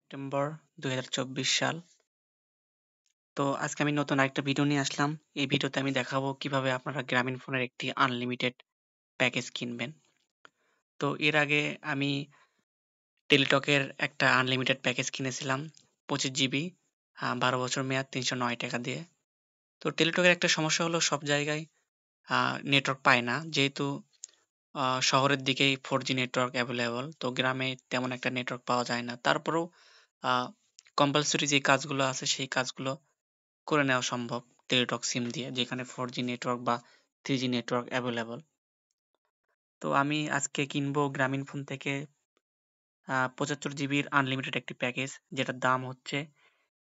September 2024 সাল। তো আজকে আমি নতুন আরেকটা ভিডিও নিয়ে আসলাম। এই ভিডিওতে আমি দেখাবো কিভাবে আপনারা গ্রামীণ ফোনের একটি আনলিমিটেড প্যাকেজ কিনবেন। তো এর আগে আমি টেলিটকের একটা আনলিমিটেড প্যাকেজ কিনেছিলাম 25 জিবি 12 বছর মেয়াদ 309 টাকা দিয়ে। তো টেলিটকের একটা সমস্যা হলো সব জায়গায় নেটওয়ার্ক পায় না, যেহেতু শহরের দিকেই 4G নেটওয়ার্ক অ্যাভেলেবল, তো গ্রামে তেমন একটা নেটওয়ার্ক পাওয়া যায় না। তারপরেও কম্পালসরি যে কাজগুলো আছে সেই কাজগুলো করে নেওয়া সম্ভব টেলিটক সিম দিয়ে, যেখানে 4G নেটওয়ার্ক বা 3G নেটওয়ার্ক অ্যাভেলেবল। তো আমি আজকে কিনবো গ্রামীণ ফোন থেকে 75 জিবির আনলিমিটেড একটি প্যাকেজ, যেটার দাম হচ্ছে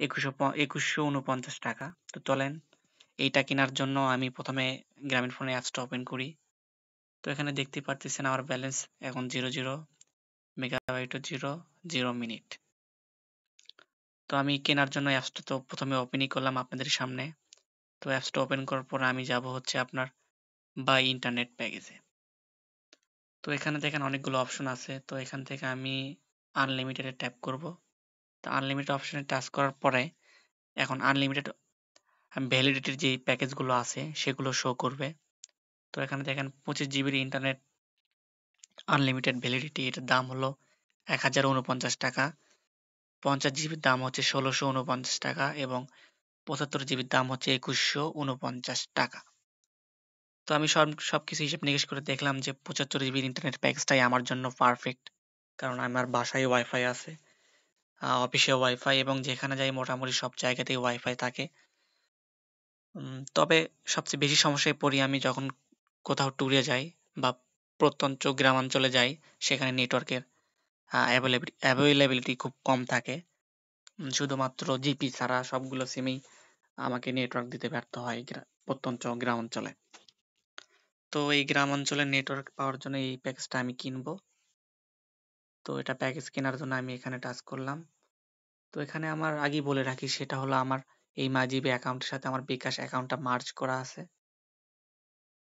2149 টাকা। তো চলেন, এইটা কেনার জন্য আমি প্রথমে গ্রামীণ ফোনের অ্যাপসটা ওপেন করি। তো এখানে দেখতে পারতেছেন আমার ব্যালেন্স এখন 00 মেগাবাইটও 0 মিনিট। তো আমি কেনার জন্য অ্যাপসটা তো প্রথমে ওপেনই করলাম আপনাদের সামনে। তো অ্যাপসটা ওপেন করার পর আমি যাব হচ্ছে আপনার বাই ইন্টারনেট প্যাকেজে। তো এখানে দেখেন অনেকগুলো অপশন আছে, তো এখান থেকে আমি আনলিমিটেডে ট্যাপ করব। তো আনলিমিটেড অপশনে টাচ করার পরে এখন আনলিমিটেড ভ্যালিডিটির যে প্যাকেজগুলো আছে সেগুলো শো করবে। তো এখানে দেখেন 25 জিবির ইন্টারনেট আনলিমিটেড ভ্যালিডিটি, এটার দাম হলো 1049 টাকা। 50 জিবির দাম হচ্ছে 1649 টাকা এবং 75 জিবির দাম হচ্ছে 2149 টাকা। তো আমি সবকিছু হিসেব নিকেশ করে দেখলাম যে 75 জিবির ইন্টারনেট প্যাকেজটাই আমার জন্য পারফেক্ট, কারণ আমার বাসায় ওয়াইফাই আছে, অফিসে ওয়াইফাই, এবং যেখানে যাই মোটামুটি সব জায়গাতেই ওয়াইফাই থাকে। তবে সবচেয়ে বেশি সমস্যায় পড়ি আমি যখন কোথাও ট্যুরে যাই বা প্রত্যন্ত গ্রামাঞ্চলে যাই, সেখানে নেটওয়ার্কের অ্যাভেলেবিলিটি খুব কম থাকে। শুধুমাত্র জিপি ছাড়া সবগুলো সিমেই আমাকে নেটওয়ার্ক দিতে ব্যর্থ হয় প্রত্যন্ত গ্রামাঞ্চলে। তো এই গ্রাম অঞ্চলের নেটওয়ার্ক পাওয়ার জন্য এই প্যাকেজটা আমি কিনবো। তো এটা প্যাকেজ কেনার জন্য আমি এখানে টাচ করলাম। তো এখানে আমার আগেই বলে রাখি, সেটা হলো আমার এই মাইজিবি অ্যাকাউন্টের সাথে আমার বিকাশ অ্যাকাউন্টটা মার্জ করা আছে।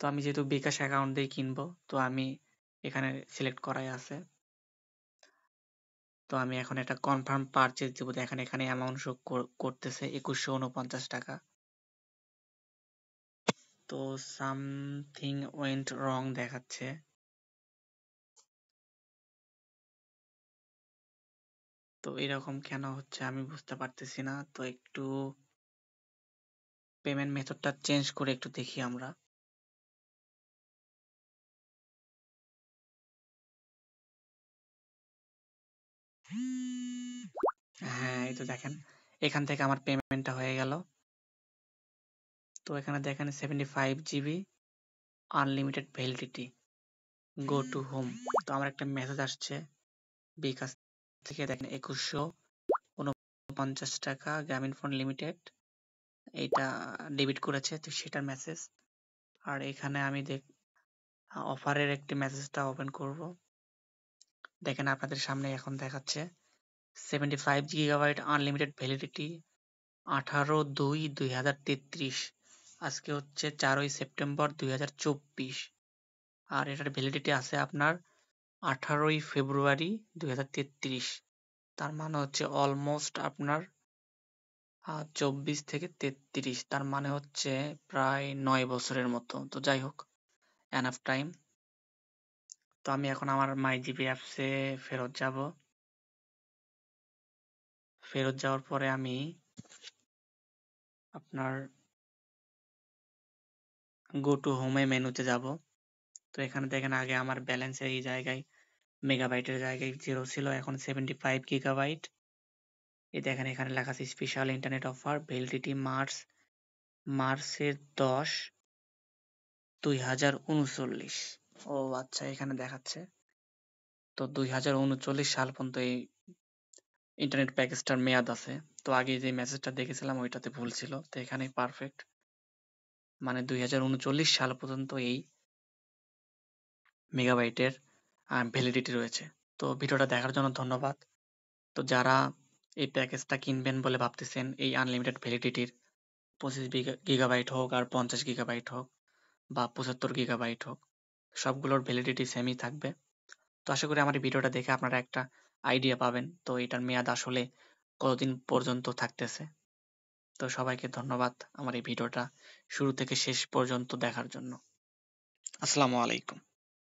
তো আমি যেহেতু বিকাশ অ্যাকাউন্ট দিয়ে কিনবো, তো আমি এখানে সিলেক্ট করাই আছে। তো আমি এখন একটা কনফার্ম পারচেজ দেবো। দেখেন এখানে অ্যামাউন্ট শো করতেছে 2149 টাকা। তো সামথিং ওয়েন্ট রং দেখাচ্ছে। তো এরকম কেন হচ্ছে আমি বুঝতে পারতেছি না। তো একটু পেমেন্ট মেথডটা চেঞ্জ করে একটু দেখি আমরা। হ্যাঁ, এই তো দেখেন এখান থেকে আমার পেমেন্টটা হয়ে গেল। তো এখানে দেখেন 75 GB unlimited validity, go to home. তো আমার একটা মেসেজ আসছে বিকাশ থেকে, দেখেন 2149 টাকা গ্রামীণ ফোন লিমিটেড এইটা ডেবিট করেছে, তো সেটার মেসেজ। আর এখানে আমি অফারের একটি মেসেজটা ওপেন করব। দেখেন আপনাদের সামনে এখন দেখাচ্ছে 75 গিগাবাইট আনলিমিটেড ভ্যালিডিটি 18/2/2033। আজকে হচ্ছে 4ই সেপ্টেম্বর 2024। আর এটার ভ্যালিডিটি আছে আপনার 18ই ফেব্রুয়ারি 2033। তার মানে হচ্ছে অলমোস্ট আপনার 24 থেকে 33, তার মানে হচ্ছে প্রায় 9 বছরের মতো। তো যাই হোক, এনাফ টাইম। তো আমি এখন আমার মাই জিপি অ্যাপসে ফেরত যাব। ফেরত যাওয়ার পরে আমি আপনার গো টু হোমে মেনুতে যাব। তো এখানে দেখেন আগে আমার ব্যালেন্সের এই জায়গায় মেগাবাইটের জায়গায় 0 ছিল, এখন 75 গিগাবাইট। এই দেখেন এখানে লেখা আছে স্পেশাল ইন্টারনেট অফার, ভ্যালিডিটি মার্চের 10 2039। ও আচ্ছা, এখানে দেখাচ্ছে তো 2039 সাল পর্যন্ত এই ইন্টারনেট প্যাকেজটার মেয়াদ আছে। তো আগে যে মেসেজটা দেখেছিলাম ওইটাতে ভুল ছিল, তো এখানে পারফেক্ট, মানে 2039 সাল পর্যন্ত এই মেগাবাইটের ভ্যালিডিটি রয়েছে। তো ভিডিওটা দেখার জন্য ধন্যবাদ। তো যারা এই প্যাকেজটা কিনবেন বলে ভাবতেছেন, এই আনলিমিটেড ভ্যালিডিটির 25 গিগাবাইট হোক আর 50 গিগাবাইট হোক বা 75 গিগাবাইট হোক, সবগুলোর ভ্যালিডিটি সেমই থাকবে। তো আশা করি আমার এই ভিডিওটা দেখে আপনারা একটা আইডিয়া পাবেন তো এটার মেয়াদ আসলে কতদিন পর্যন্ত থাকতেছে। তো সবাইকে ধন্যবাদ আমার এই ভিডিওটা শুরু থেকে শেষ পর্যন্ত দেখার জন্য। আসসালামু আলাইকুম।